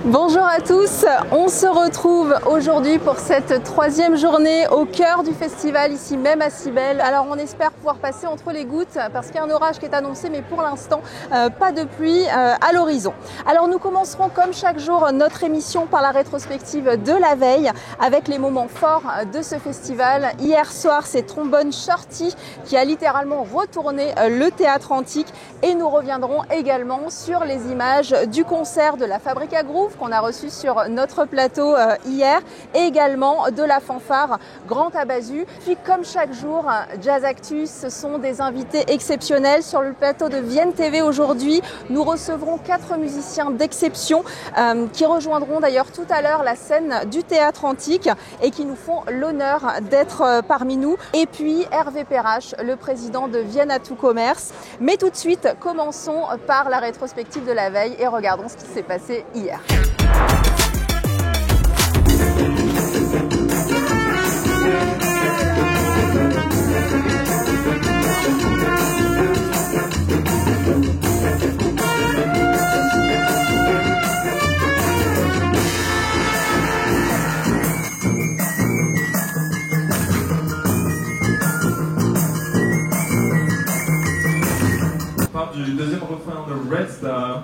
Bonjour à tous, on se retrouve aujourd'hui pour cette troisième journée au cœur du festival, ici même à Cybèle. Alors on espère pouvoir passer entre les gouttes parce qu'il y a un orage qui est annoncé, mais pour l'instant pas de pluie à l'horizon. Alors nous commencerons comme chaque jour notre émission par la rétrospective de la veille avec les moments forts de ce festival. Hier soir c'est Trombone Shorty qui a littéralement retourné le théâtre antique, et nous reviendrons également sur les images du concert de la Fabrica Groove qu'on a reçu sur notre plateau hier, et également de la fanfare Grand Abazu. Puis comme chaque jour, Jazz Actus, ce sont des invités exceptionnels. Sur le plateau de Vienne TV aujourd'hui, nous recevrons 4 musiciens d'exception qui rejoindront d'ailleurs tout à l'heure la scène du théâtre antique et qui nous font l'honneur d'être parmi nous. Et puis Hervé Perrache, le président de Vienne Atout Commerce. Mais tout de suite, commençons par la rétrospective de la veille et regardons ce qui s'est passé hier. On part du deuxième refrain de Red Star.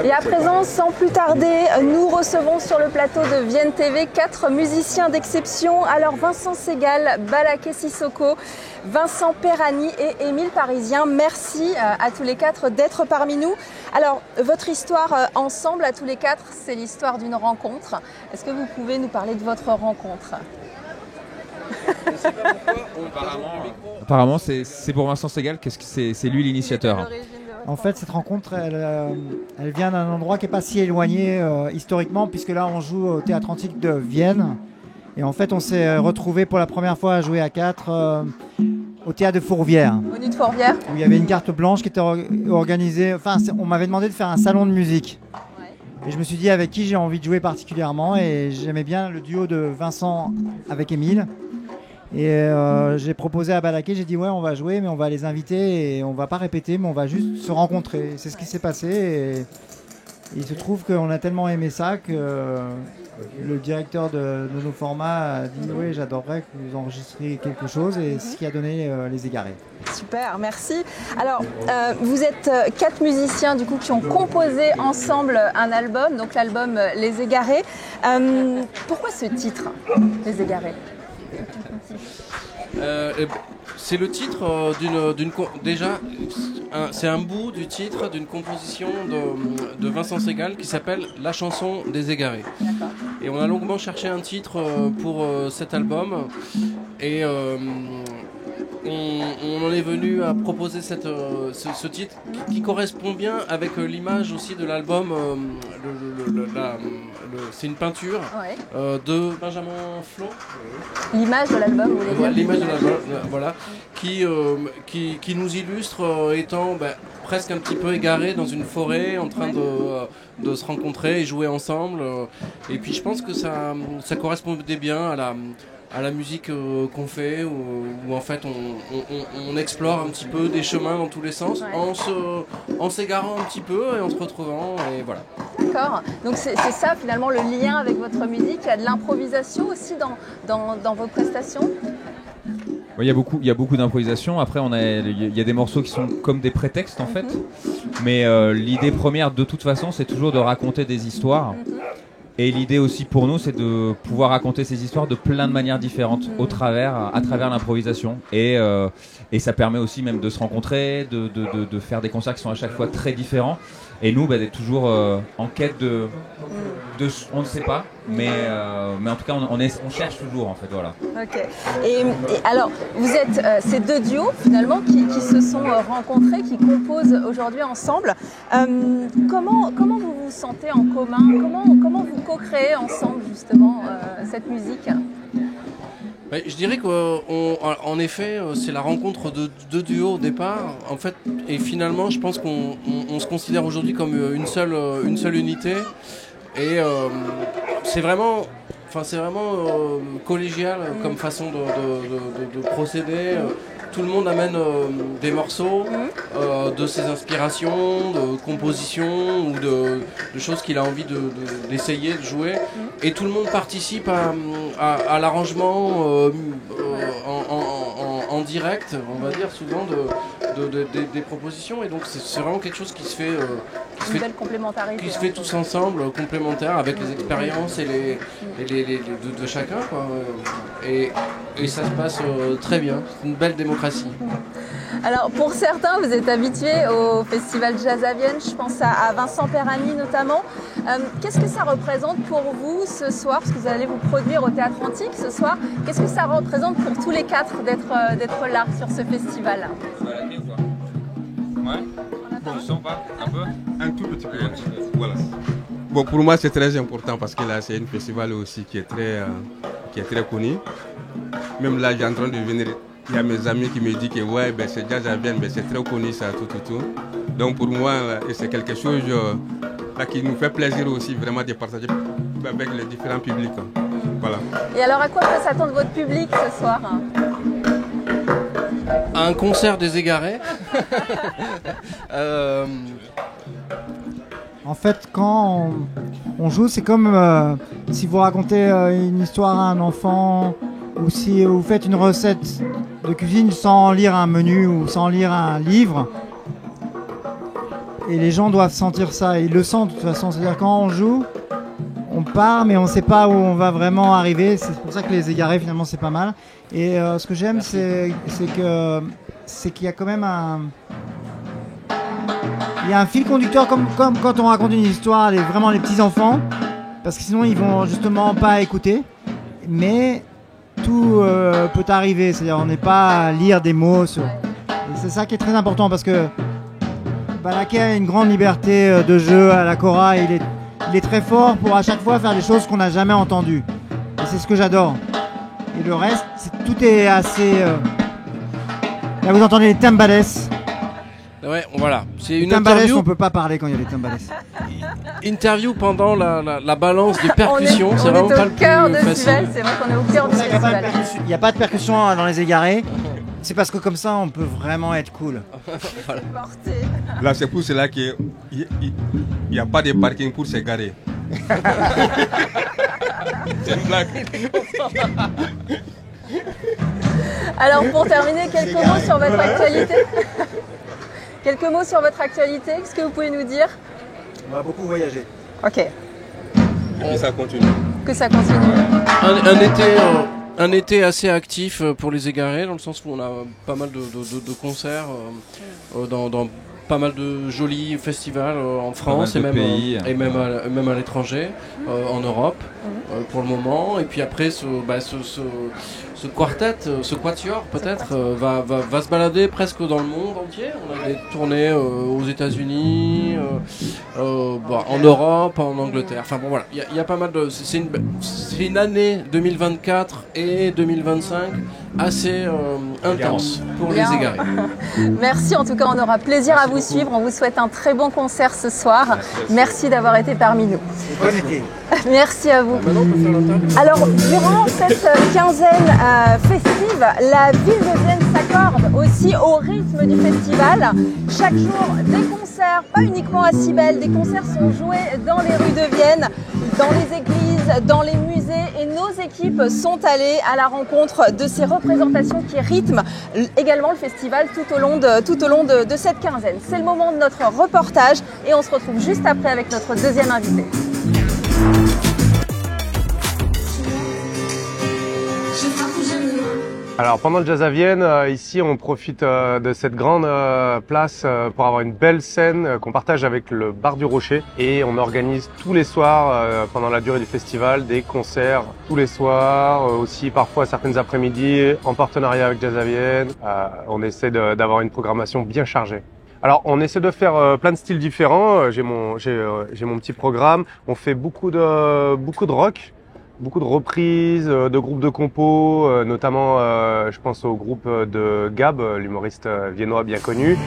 Et à présent, sans plus tarder, nous recevons sur le plateau de Vienne TV 4 musiciens d'exception. Alors Vincent Segal, Balaké Sissoko, Vincent Perrani et Émile Parisien, merci à tous les 4 d'être parmi nous. Alors votre histoire ensemble à tous les 4, c'est l'histoire d'une rencontre. Est-ce que vous pouvez nous parler de votre rencontre ? Apparemment, c'est pour Vincent Segal, c'est lui l'initiateur. En fait, cette rencontre, elle vient d'un endroit qui n'est pas si éloigné historiquement, puisque là, on joue au Théâtre Antique de Vienne. Et en fait, on s'est retrouvés pour la première fois à jouer à 4 au Théâtre de Fourvière. Au Nid de Fourvière. Où il y avait une carte blanche qui était organisée. Enfin, on m'avait demandé de faire un salon de musique. Ouais. Et je me suis dit avec qui j'ai envie de jouer particulièrement. Et j'aimais bien le duo de Vincent avec Émile. Et j'ai proposé à Balaké, j'ai dit ouais, on va jouer, mais on va les inviter et on va pas répéter, mais on va juste se rencontrer. C'est ce qui s'est passé, et il se trouve qu'on a tellement aimé ça que le directeur de nos formats a dit oui, j'adorerais que vous enregistriez quelque chose, et c'est ce qui a donné Les Égarés. Super, merci. Alors, vous êtes 4 musiciens du coup qui ont composé ensemble un album, donc l'album Les Égarés. Pourquoi ce titre, Les Égarés ? C'est le titre déjà, c'est un bout du titre d'une composition de Vincent Segal qui s'appelle La chanson des égarés. D'accord. Et on a longuement cherché un titre pour cet album, et on en est venu à proposer ce titre qui correspond bien avec l'image aussi de l'album. C'est une peinture, ouais, de Benjamin Flon. L'image de l'album, vous voulez dire ? L'image de l'album, voilà, qui nous illustre étant presque un petit peu égaré dans une forêt, en train de se rencontrer et jouer ensemble. Et puis je pense que ça correspondait bien à la musique qu'on fait, où en fait on explore un petit peu des chemins dans tous les sens, ouais, en s'égarant un petit peu et en se retrouvant, et voilà. D'accord, donc c'est ça finalement le lien avec votre musique. Il y a de l'improvisation aussi dans vos prestations ? Il y a beaucoup d'improvisation. Après, il y a des morceaux qui sont comme des prétextes en fait. Mais l'idée première, de toute façon, c'est toujours de raconter des histoires. Et l'idée aussi pour nous, c'est de pouvoir raconter ces histoires de plein de manières différentes à travers l'improvisation. Et ça permet aussi même de se rencontrer, de faire des concerts qui sont à chaque fois très différents. Et nous, d'être toujours en quête de on ne sait pas, mais en tout cas, on cherche toujours en fait, voilà. Ok. Et alors, vous êtes ces deux duos finalement qui se sont rencontrés, qui composent aujourd'hui ensemble. Comment vous vous sentez en commun? Comment vous co-créez ensemble justement cette musique? Je dirais qu'en effet, c'est la rencontre de deux duos au départ. En fait, et finalement, je pense qu'on se considère aujourd'hui comme une seule unité. Et c'est vraiment collégial comme façon de procéder. Tout le monde amène des morceaux de ses inspirations, de compositions ou de choses qu'il a envie d'essayer de jouer. Et tout le monde participe à l'arrangement en direct, on va dire souvent, des propositions. Et donc c'est vraiment quelque chose qui se fait, une belle complémentarité, qui se fait tous ensemble, complémentaires, avec les expériences et de chacun, quoi. Et ça se passe très bien. C'est une belle démocratie. Alors pour certains, vous êtes habitués au Festival Jazz à Vienne, je pense à Vincent Perani notamment. Qu'est-ce que ça représente pour vous ce soir, parce que vous allez vous produire au Théâtre Antique ce soir, qu'est-ce que ça représente pour tous les quatre d'être là sur ce festival? Ouais. Tu sens pas un peu? Un tout petit peu. Voilà. Bon, pour moi c'est très important parce que là c'est un festival aussi qui est très connu. Même là j'ai en train de venir. Il y a mes amis qui me disent que ouais, c'est Jazz à Vienne, c'est très connu ça, tout. Donc pour moi, c'est quelque chose qui nous fait plaisir aussi vraiment de partager avec les différents publics. Voilà. Et alors à quoi peut s'attendre votre public ce soir? À un concert des Égarés. En fait, quand on joue, c'est comme si vous racontez une histoire à un enfant ou si vous faites une recette de cuisine sans lire un menu ou sans lire un livre. Et les gens doivent sentir ça, et ils le sentent de toute façon. C'est-à-dire quand on joue, on part mais on ne sait pas où on va vraiment arriver. C'est pour ça que les Égarés finalement c'est pas mal. Et ce que j'aime c'est qu'il y a quand même il y a un fil conducteur comme quand on raconte une histoire, vraiment les petits enfants, parce que sinon ils vont justement pas écouter. Mais tout peut arriver, c'est-à-dire on n'est pas à lire des mots. Et c'est ça qui est très important parce que Balaké a une grande liberté de jeu à la kora. Il est très fort pour à chaque fois faire des choses qu'on n'a jamais entendues. Et c'est ce que j'adore. Et le reste, tout est assez... Là vous entendez les timbales. Ouais, voilà. C'est une timbales, interview. On peut pas parler quand il y a les timbales. Interview pendant la balance des percussions. On est au cœur de Civel, c'est vrai qu'on est au cœur du festival. Il n'y a pas de percussion dans les Égarés. C'est parce que comme ça, on peut vraiment être cool. Voilà. Là, c'est pour cela qu'il n'y a pas de parking pour s'égarer. C'est une blague. Alors pour terminer, quelques mots sur votre actualité. Quelques mots sur votre actualité, qu'est-ce que vous pouvez nous dire? On va beaucoup voyager. Ok. Et ça continue. Que ça continue. Un été assez actif pour les Égarés, dans le sens où on a pas mal de concerts dans pas mal de jolis festivals en France et même à l'étranger, en Europe pour le moment. Et puis après ce quartet, ce quatuor peut-être va se balader presque dans le monde entier. On a des tournées aux États-Unis, en Europe, en Angleterre. Enfin bon voilà, il y a pas mal de. C'est une année 2024 et 2025 assez intense pour les Égarés. Merci, en tout cas on aura plaisir à vous suivre. On vous souhaite un très bon concert ce soir. Merci d'avoir été parmi nous. Bon été. Merci à vous. Alors, durant cette quinzaine festive, la ville de Vienne s'accorde aussi au rythme du festival. Chaque jour, des concerts, concerts, pas uniquement à Cybèle, des concerts sont joués dans les rues de Vienne, dans les églises, dans les musées, et nos équipes sont allées à la rencontre de ces représentations qui rythment également le festival tout au long de cette quinzaine. C'est le moment de notre reportage et on se retrouve juste après avec notre deuxième invité. Alors pendant le Jazz à Vienne, ici on profite de cette grande place pour avoir une belle scène qu'on partage avec le Bar du Rocher, et on organise tous les soirs pendant la durée du festival des concerts tous les soirs, aussi parfois certaines après-midi en partenariat avec Jazz à Vienne. On essaie d'avoir une programmation bien chargée. Alors on essaie de faire plein de styles différents. J'ai mon petit programme. On fait beaucoup de rock. Beaucoup de reprises, de groupes de compos, notamment je pense au groupe de Gab, l'humoriste viennois bien connu.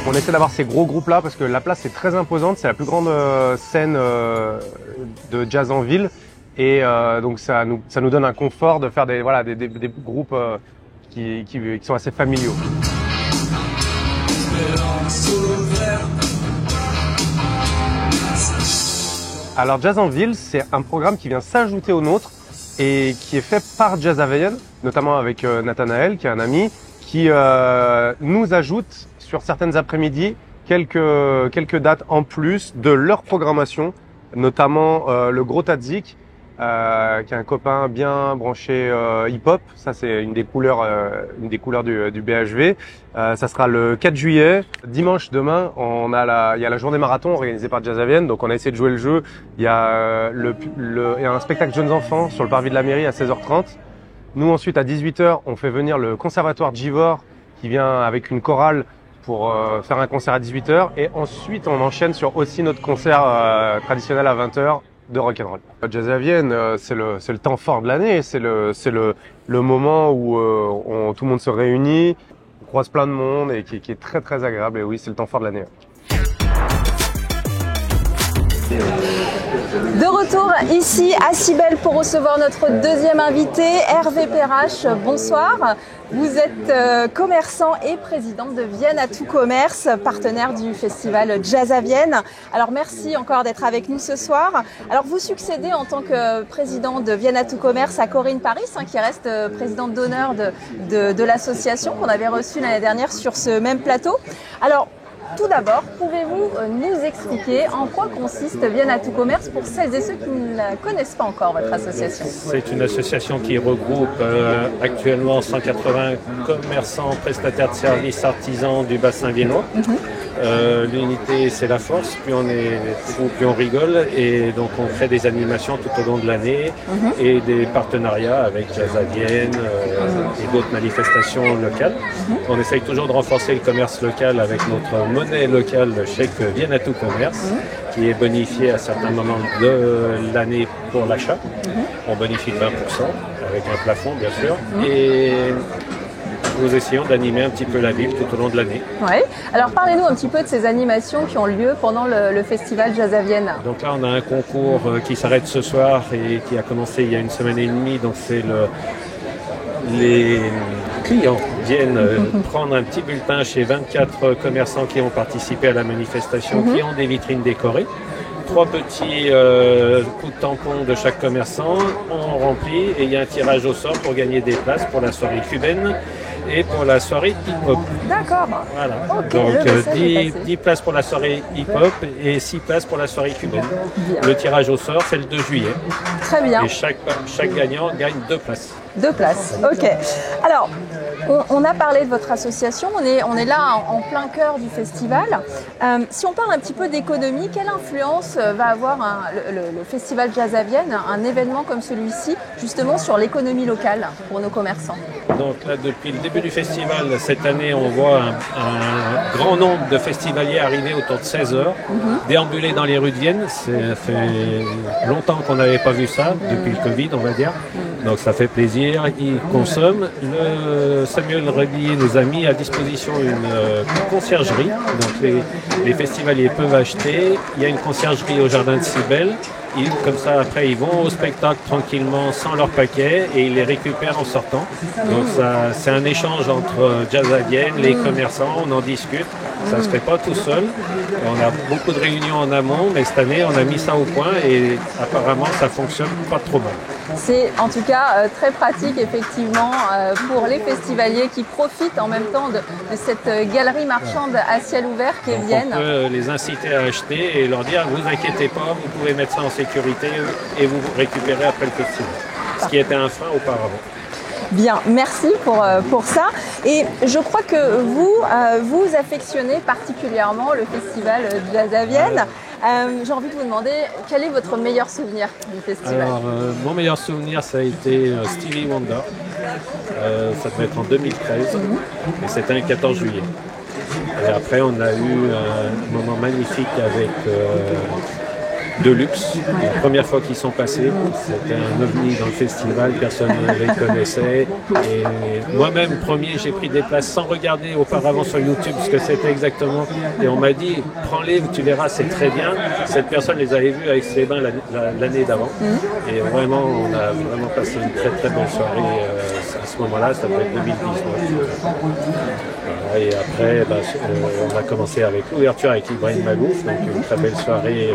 On essaie d'avoir ces gros groupes-là parce que la place est très imposante, c'est la plus grande scène de jazz en ville, et donc ça nous donne un confort de faire des groupes qui sont assez familiaux. Alors Jazz en Ville, c'est un programme qui vient s'ajouter au nôtre et qui est fait par Jazz à Vienne, notamment avec Nathanaël, qui est un ami, qui nous ajoute sur certaines après-midi quelques dates en plus de leur programmation, notamment le Gros Tadzik, qui est un copain bien branché hip-hop. Ça, c'est une des couleurs du BHV. Ça sera le 4 juillet. Dimanche, demain, il y a la journée marathon organisée par Jazz à Vienne. Donc, on a essayé de jouer le jeu. Il y a il y a un spectacle jeunes enfants sur le parvis de la mairie à 16h30. Nous, ensuite, à 18h, on fait venir le conservatoire Givor qui vient avec une chorale pour faire un concert à 18h. Et ensuite, on enchaîne sur aussi notre concert traditionnel à 20h. De rock'n'roll. Jazz à Vienne, c'est le temps fort de l'année, c'est le moment où tout le monde se réunit, on croise plein de monde et qui est très très agréable. Et oui, c'est le temps fort de l'année. De retour ici à Cybèle pour recevoir notre deuxième invité, Hervé Perrache. Bonsoir. Vous êtes commerçant et président de Vienne à tout commerce, partenaire du festival Jazz à Vienne. Alors merci encore d'être avec nous ce soir. Alors vous succédez en tant que président de Vienne à tout commerce à Corinne Paris, qui reste présidente d'honneur de l'association qu'on avait reçue l'année dernière sur ce même plateau. Alors tout d'abord, pouvez-vous nous expliquer en quoi consiste Vienne à tout commerce pour celles et ceux qui ne connaissent pas encore votre association? C'est une association qui regroupe actuellement 180 commerçants, prestataires de services, artisans du bassin viennois. L'unité, c'est la force, plus on est fou, plus on rigole, et donc on fait des animations tout au long de l'année et des partenariats avec Jazz à Vienne et d'autres manifestations locales. On essaye toujours de renforcer le commerce local avec notre monnaie locale, le chèque Vienne à tout commerce, qui est bonifié à certains moments de l'année pour l'achat. On bonifie de 20% avec un plafond bien sûr. Et nous essayons d'animer un petit peu la ville tout au long de l'année. Oui. Alors parlez-nous un petit peu de ces animations qui ont lieu pendant le festival Jazz à Vienne. Donc là on a un concours qui s'arrête ce soir et qui a commencé il y a une semaine et demie. Donc c'est les clients viennent prendre un petit bulletin chez 24 commerçants qui ont participé à la manifestation, qui ont des vitrines décorées. 3 petits coups de tampon de chaque commerçant, on remplit et il y a un tirage au sort pour gagner des places pour la soirée cubaine et pour la soirée hip-hop. D'accord. Voilà. Okay, Donc 10 places pour la soirée hip-hop et 6 places pour la soirée cubaine. Bien. Le tirage au sort, c'est le 2 juillet. Très bien. Et chaque gagnant gagne 2 places. 2 places, ok. Alors, on a parlé de votre association, on est là en plein cœur du festival. Si on parle un petit peu d'économie, quelle influence va avoir le festival Jazz à Vienne, un événement comme celui-ci, justement sur l'économie locale pour nos commerçants? Donc là, depuis le début du festival, cette année, on voit un grand nombre de festivaliers arriver autour de 16h, déambuler dans les rues de Vienne. Ça fait longtemps qu'on n'avait pas vu ça, depuis le Covid, on va dire. Donc ça fait plaisir, ils consomment. Samuel Rebillier nous a mis à disposition une conciergerie. Donc les festivaliers peuvent acheter. Il y a une conciergerie au jardin de Cybèle. Comme ça, après, ils vont au spectacle tranquillement sans leur paquet et ils les récupèrent en sortant. Donc c'est un échange entre Jazz à Vienne, les commerçants, on en discute. Ça ne se fait pas tout seul. On a beaucoup de réunions en amont, mais cette année, on a mis ça au point et apparemment, ça fonctionne pas trop mal. C'est en tout cas très pratique effectivement pour les festivaliers qui profitent en même temps de cette galerie marchande à ciel ouvert qu'est Vienne. On peut les inciter à acheter et leur dire vous inquiétez pas, vous pouvez mettre ça en sécurité et vous récupérez après le festival. Ce qui était un frein auparavant. Bien, merci pour ça. Et je crois que vous affectionnez particulièrement le festival Jazz à Vienne. J'ai envie de vous demander quel est votre meilleur souvenir du festival. Alors, mon meilleur souvenir, ça a été Stevie Wonder. Ça devait être en 2013 et c'était un 14 juillet. Et après, on a eu un moment magnifique avec Deluxe. La première fois qu'ils sont passés, c'était un ovni dans le festival, personne ne les connaissait. Et moi-même, premier, j'ai pris des places sans regarder auparavant sur YouTube ce que c'était exactement. Et on m'a dit, prends-les, tu verras, c'est très bien. Cette personne les avait vus avec ses bains l'année d'avant. Et vraiment, on a vraiment passé une très très bonne soirée à ce moment-là, ça devait être 2019. Et après, on a commencé avec l'ouverture avec Ibrahim Malouf, donc une très belle soirée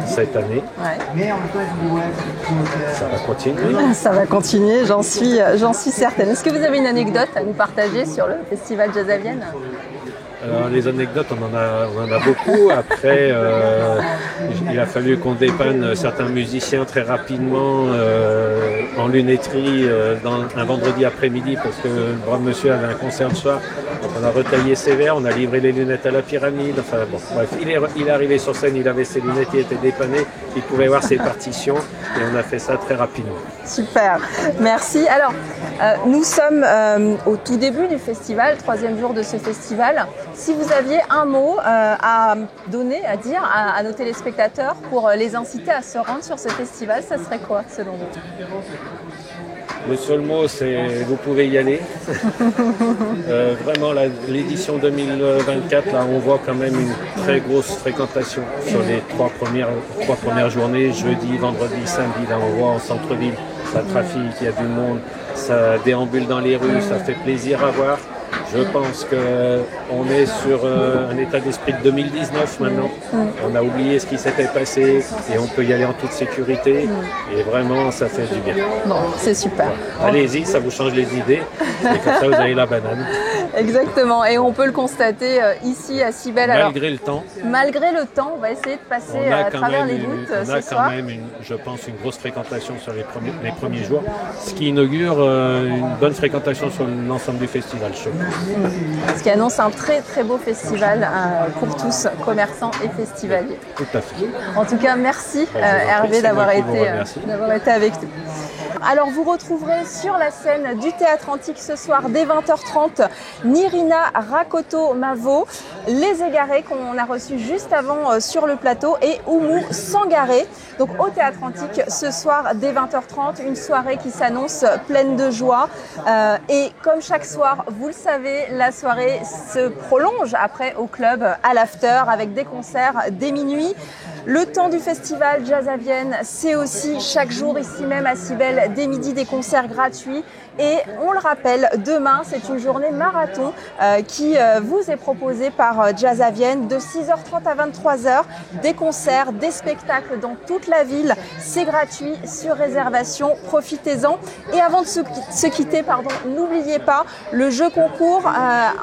cette année. Ouais. Ça va continuer. Ça va continuer, j'en suis certaine. Est-ce que vous avez une anecdote à nous partager sur le festival Jazz à Vienne ? Alors, les anecdotes, on en a beaucoup. Après, il a fallu qu'on dépanne certains musiciens très rapidement en lunetterie un vendredi après-midi parce que le brave monsieur avait un concert le soir. Donc on a retaillé ses verres, on a livré les lunettes à la pyramide. Enfin bon, bref, il est arrivé sur scène, il avait ses lunettes, il était dépanné, il pouvait voir ses partitions et on a fait ça très rapidement. Super, merci. Alors, nous sommes au tout début du festival, 3e jour de ce festival. Si vous aviez un mot à donner, à dire à nos téléspectateurs pour les inciter à se rendre sur ce festival, ça serait quoi selon vous ? Le seul mot, c'est vous pouvez y aller. Vraiment, l'édition 2024, là, on voit quand même une très grosse fréquentation sur les trois premières journées, jeudi, vendredi, samedi. Là, on voit en centre-ville, ça trafique, il y a du monde, ça déambule dans les rues, ça fait plaisir à voir. Je pense qu'on est sur un état d'esprit de 2019 maintenant. On a oublié ce qui s'était passé et on peut y aller en toute sécurité. Et vraiment, ça fait du bien. Bon, c'est super. Allez-y, ça vous change les idées. Et comme ça, vous avez la banane. Exactement. Et on peut le constater ici à Cybèle. Malgré le temps. Malgré le temps, on va essayer de passer à travers les gouttes ce soir. On a quand même, je pense, une grosse fréquentation sur les premiers jours. Ce qui inaugure une bonne fréquentation sur l'ensemble du festival, je pense. Ce qui annonce un très très beau festival pour tous, commerçants et festivaliers. Tout à fait. En tout cas, merci Hervé d'avoir été avec nous. Alors vous retrouverez sur la scène du Théâtre Antique ce soir dès 20h30 Nirina Rakoto-Mavo, Les Égarés qu'on a reçus juste avant sur le plateau et Oumou Sangaré. Donc au Théâtre Antique ce soir dès 20h30, une soirée qui s'annonce pleine de joie. Et comme chaque soir, vous le savez, la soirée se prolonge après au club à l'after avec des concerts dès minuit. Le temps du festival Jazz à Vienne, c'est aussi chaque jour ici même à Cybèle, dès midi, des concerts gratuits. Et on le rappelle, demain, c'est une journée marathon qui vous est proposée par Jazz à Vienne de 6h30 à 23h. Des concerts, des spectacles dans toute la ville. C'est gratuit, sur réservation, profitez-en. Et avant de se quitter, n'oubliez pas le jeu concours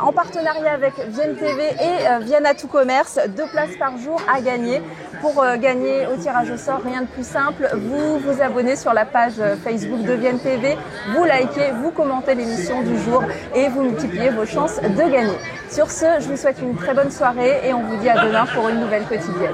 en partenariat avec Vienne TV et Vienne à tout commerce. 2 places par jour à gagner. Pour gagner au tirage au sort, rien de plus simple, vous vous abonnez sur la page Facebook de Vienne TV, vous likez, vous commentez l'émission du jour et vous multipliez vos chances de gagner. Sur ce, je vous souhaite une très bonne soirée et on vous dit à demain pour une nouvelle quotidienne.